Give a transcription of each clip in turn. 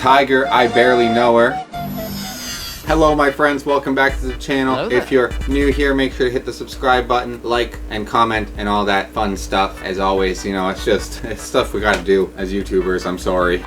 tiger, I barely know her. Hello my friends, welcome back to the channel. If you're new here, make sure to hit the subscribe button, like and comment and all that fun stuff. As always, you know, it's stuff we gotta do as YouTubers, I'm sorry.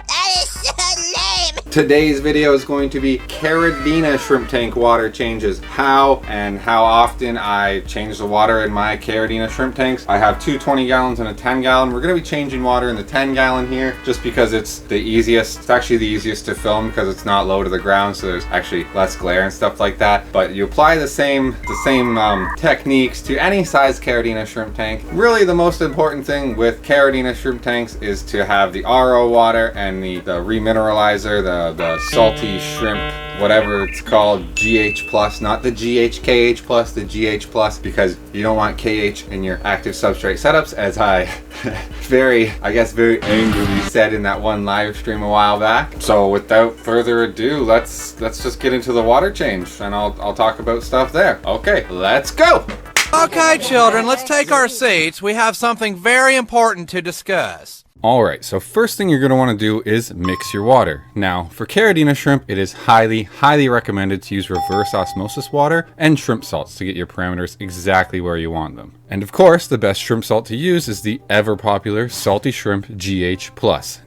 Today's video is going to be Caridina shrimp tank water changes. How and how often I change the water in my Caridina shrimp tanks. I have two 20 gallons and a 10 gallon. We're going to be changing water in the 10 gallon here just because it's the easiest. It's actually the easiest to film because it's not low to the ground, so there's actually less glare and stuff like that. But you apply the same techniques to any size Caridina shrimp tank. Really the most important thing with Caridina shrimp tanks is to have the RO water and the remineralizer, the salty shrimp, whatever it's called, GH plus, not the GHKH plus, the GH plus, because you don't want KH in your active substrate setups, as I very angrily said in that one live stream a while back. So without further ado, let's just get into the water change and I'll talk about stuff there. Okay, let's go. Okay, children, let's take our seats. We have something very important to discuss. Alright, so first thing you're going to want to do is mix your water. Now, for Caridina shrimp, it is highly recommended to use reverse osmosis water and shrimp salts to get your parameters exactly where you want them. And of course, the best shrimp salt to use is the ever popular salty shrimp GH+,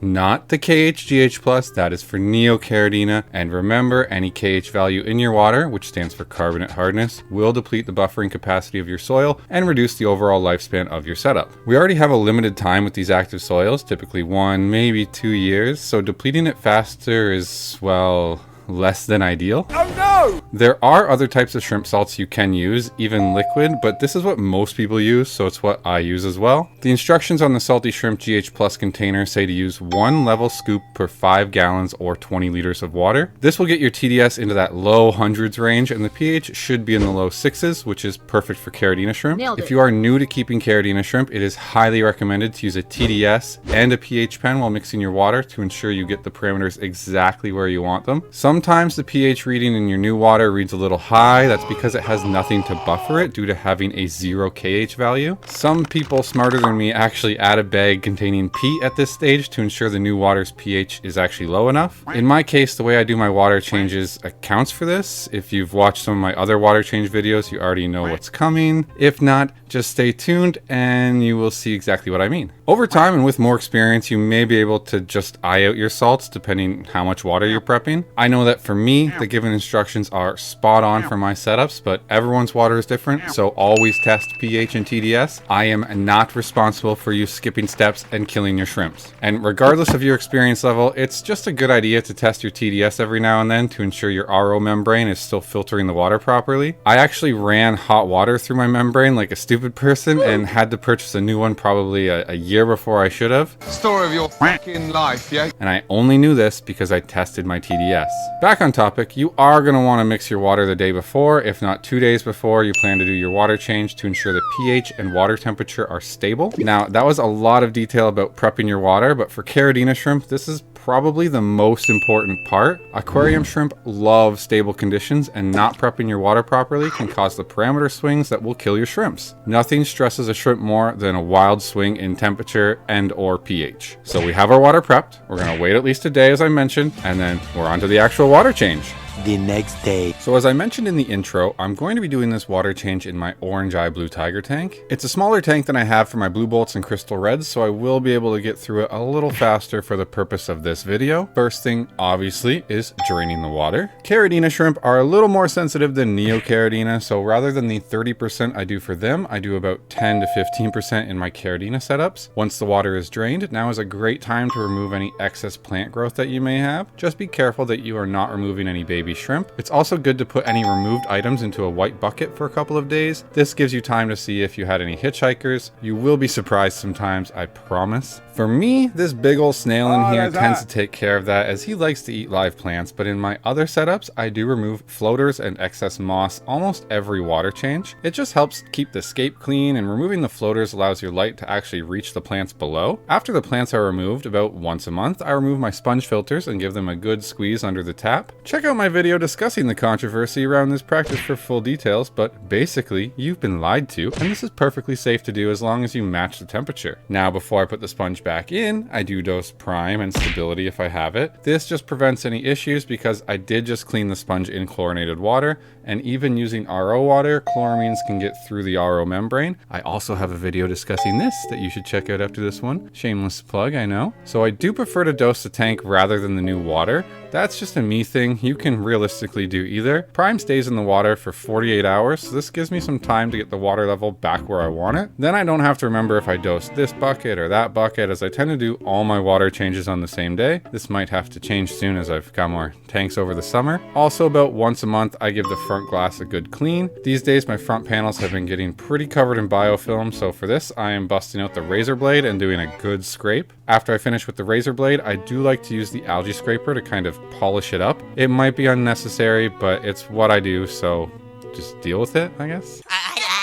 not the KH that is for Neo-Caridina. And remember, any KH value in your water, which stands for carbonate hardness, will deplete the buffering capacity of your soil and reduce the overall lifespan of your setup. We already have a limited time with these active soils, typically 1, maybe 2 years, so depleting it faster is, well, less than ideal. Oh no! There are other types of shrimp salts you can use, even liquid, but this is what most people use, so it's what I use as well. The instructions on the salty shrimp GH+ container say to use 1 level scoop per 5 gallons or 20 liters of water. This will get your TDS into that low hundreds range, and the pH should be in the low 6s, which is perfect for Caridina shrimp. If you are new to keeping Caridina shrimp, it is highly recommended to use a TDS and a pH pen while mixing your water to ensure you get the parameters exactly where you want them. Sometimes the pH reading in your new water reads a little high. That's because it has nothing to buffer it due to having a 0 KH value. Some people smarter than me actually add a bag containing peat at this stage to ensure the new water's pH is actually low enough. In my case, the way I do my water changes accounts for this. If you've watched some of my other water change videos, you already know what's coming. If not, just stay tuned and you will see exactly what I mean. Over time and with more experience, you may be able to just eye out your salts depending how much water you're prepping. I know that for me, the given instructions are spot on for my setups, but everyone's water is different, so always test pH and TDS. I am not responsible for you skipping steps and killing your shrimps. And regardless of your experience level, it's just a good idea to test your TDS every now and then to ensure your RO membrane is still filtering the water properly. I actually ran hot water through my membrane like a stupid person and had to purchase a new one probably a year before I should have. Story of your fucking life, yeah? And I only knew this because I tested my TDS. Back on topic, you are going to want to mix your water the day before, if not 2 days before you plan to do your water change to ensure the pH and water temperature are stable. Now, that was a lot of detail about prepping your water, but for Caridina shrimp, this is probably the most important part. Aquarium shrimp love stable conditions, and not prepping your water properly can cause the parameter swings that will kill your shrimps. Nothing stresses a shrimp more than a wild swing in temperature and or pH. So we have our water prepped. We're going to wait at least a day, as I mentioned, and then we're on to the actual water change. The next day. So as I mentioned in the intro, I'm going to be doing this water change in my orange eye blue tiger tank. It's a smaller tank than I have for my blue bolts and crystal reds, so I will be able to get through it a little faster for the purpose of this video. First thing, obviously, is draining the water. Caridina shrimp are a little more sensitive than Neo-Caridina, so rather than the 30% I do for them, I do about 10 to 15% in my Caridina setups. Once the water is drained, now is a great time to remove any excess plant growth that you may have. Just be careful that you are not removing any baby shrimp. It's also good to put any removed items into a white bucket for a couple of days. This gives you time to see if you had any hitchhikers. You will be surprised sometimes, I promise. For me, this big old snail in here tends to take care of that, as he likes to eat live plants, but in my other setups, I do remove floaters and excess moss almost every water change. It just helps keep the scape clean, and removing the floaters allows your light to actually reach the plants below. After the plants are removed, about once a month, I remove my sponge filters and give them a good squeeze under the tap. Check out my video discussing the controversy around this practice for full details, but basically, you've been lied to, and this is perfectly safe to do as long as you match the temperature. Now, before I put the sponge sponge back in, I do dose prime and stability if I have it. This just prevents any issues because I did just clean the sponge in chlorinated water, and even using RO water, chloramines can get through the RO membrane. I also have a video discussing this that you should check out after this one. Shameless plug, I know. So I do prefer to dose the tank rather than the new water. That's just a me thing. You can realistically do either. Prime stays in the water for 48 hours, so this gives me some time to get the water level back where I want it. Then I don't have to remember if I dose this bucket or that bucket, as I tend to do all my water changes on the same day. This might have to change soon as I've got more tanks over the summer. Also, about once a month, I give the front glass a good clean. These days, my front panels have been getting pretty covered in biofilm, so for this, I am busting out the razor blade and doing a good scrape. After I finish with the razor blade, I do like to use the algae scraper to kind of polish it up. It might be unnecessary, but it's what I do, so just deal with it, I guess.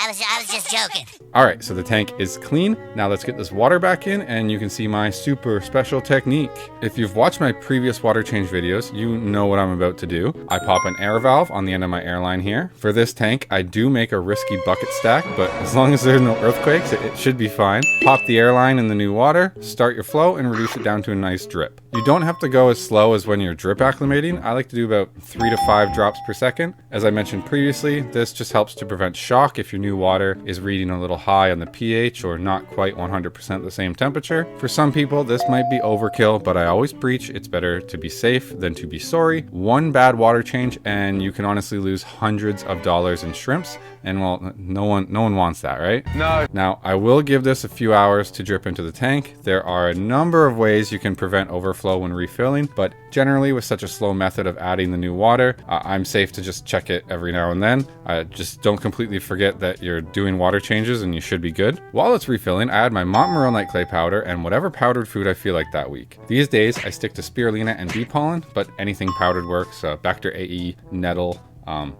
I was just joking. All right, so the tank is clean. Now let's get this water back in and you can see my super special technique. If you've watched my previous water change videos, you know what I'm about to do. I pop an air valve on the end of my airline here. For this tank, I do make a risky bucket stack, but as long as there's no earthquakes, it should be fine. Pop the airline in the new water, start your flow, and reduce it down to a nice drip. You don't have to go as slow as when you're drip acclimating. I like to do about 3 to 5 drops per second. As I mentioned previously, this just helps to prevent shock if your new water is reading a little high on the pH or not quite 100% the same temperature. For some people, this might be overkill, but I always preach it's better to be safe than to be sorry. One bad water change and you can honestly lose hundreds of dollars in shrimps, and well, no one wants that, right? No. Now, I will give this a few hours to drip into the tank. There are a number of ways you can prevent overflow when refilling, but generally with such a slow method of adding the new water, I'm safe to just check it every now and then. Just don't completely forget that you're doing water changes and you should be good. While it's refilling, I add my Montmorillonite clay powder and whatever powdered food I feel like that week. These days, I stick to spirulina and bee pollen, but anything powdered works. Bacter AE, nettle, I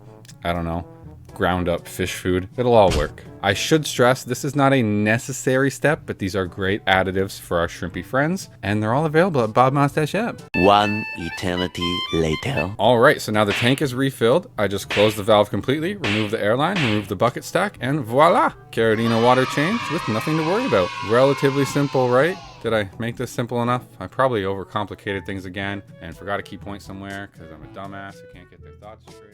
don't know, ground up fish food, it'll all work. I should stress this is not a necessary step, but these are great additives for our shrimpy friends, and they're all available at BobMoss-App. One eternity later. All right, so now the tank is refilled. I just close the valve completely, remove the airline, remove the bucket stack, and voila! Caridina water change with nothing to worry about. Relatively simple, right? Did I make this simple enough? I probably overcomplicated things again and forgot a key point somewhere because I'm a dumbass who can't get their thoughts straight.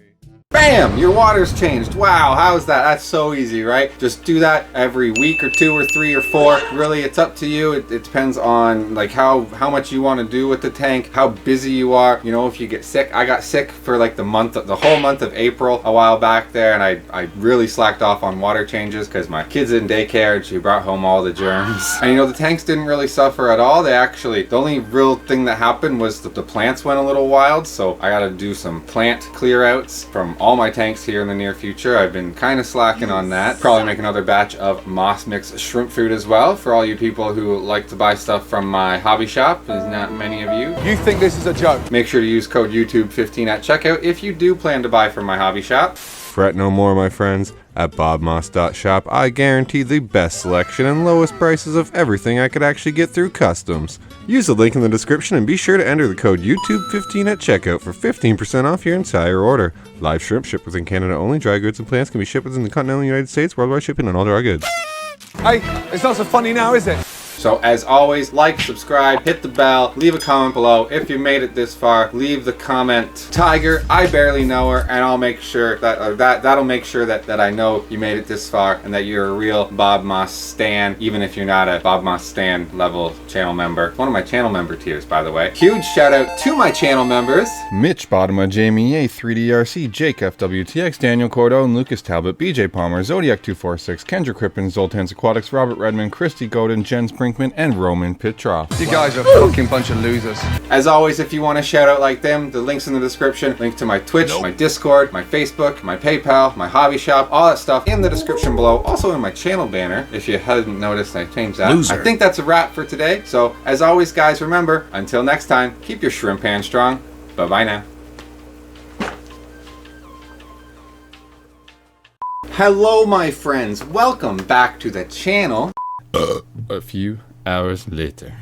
Bam! Your water's changed. Wow, how's that? That's so easy, right? Just do that every week or 2 or 3 or 4. Really, it's up to you. It depends on like how much you want to do with the tank, how busy you are. You know, if you get sick. I got sick for like the whole month of April a while back there, and I really slacked off on water changes because my kid's in daycare and she brought home all the germs. And you know, the tanks didn't really suffer at all. The only real thing that happened was the plants went a little wild, so I got to do some plant clear outs from all my tanks here in the near future. I've been kind of slacking on that. Probably make another batch of moss mix shrimp food as well for all you people who like to buy stuff from my hobby shop. There's not many of you. You think this is a joke? Make sure to use code YouTube15 at checkout if you do plan to buy from my hobby shop. Fret no more, my friends. At BobMoss.shop, I guarantee the best selection and lowest prices of everything I could actually get through customs. Use the link in the description and be sure to enter the code YouTube15 at checkout for 15% off your entire order. Live shrimp shipped within Canada only. Dry goods and plants can be shipped within the continental United States. Worldwide shipping on all dry goods. Hey, it's not so funny now, is it? So as always, like, subscribe, hit the bell, leave a comment below. If you made it this far, leave the comment, Tiger, I barely know her, and I'll make sure that'll make sure that I know you made it this far and that you're a real Bob Moss stan, even if you're not a Bob Moss stan level channel member. One of my channel member tiers, by the way. Huge shout out to my channel members: Mitch Bodema, Jamie A, 3DRC, Jake FWTX, Daniel Cordone, Lucas Talbot, BJ Palmer, Zodiac246, Kendra Crippen, Zoltan's Aquatics, Robert Redmond, Christy Godin, Jen Brinkman, and Roman Petrov. You guys are a fucking bunch of losers. As always, if you want a shout out like them, the link's in the description. Link to my Twitch, my Discord, my Facebook, my PayPal, my hobby shop, all that stuff in the description below. Also in my channel banner, if you hadn't noticed, I changed that. I think that's a wrap for today. So as always, guys, remember, until next time, keep your shrimp hand strong. Bye-bye now. Hello, my friends. Welcome back to the channel. A few hours later.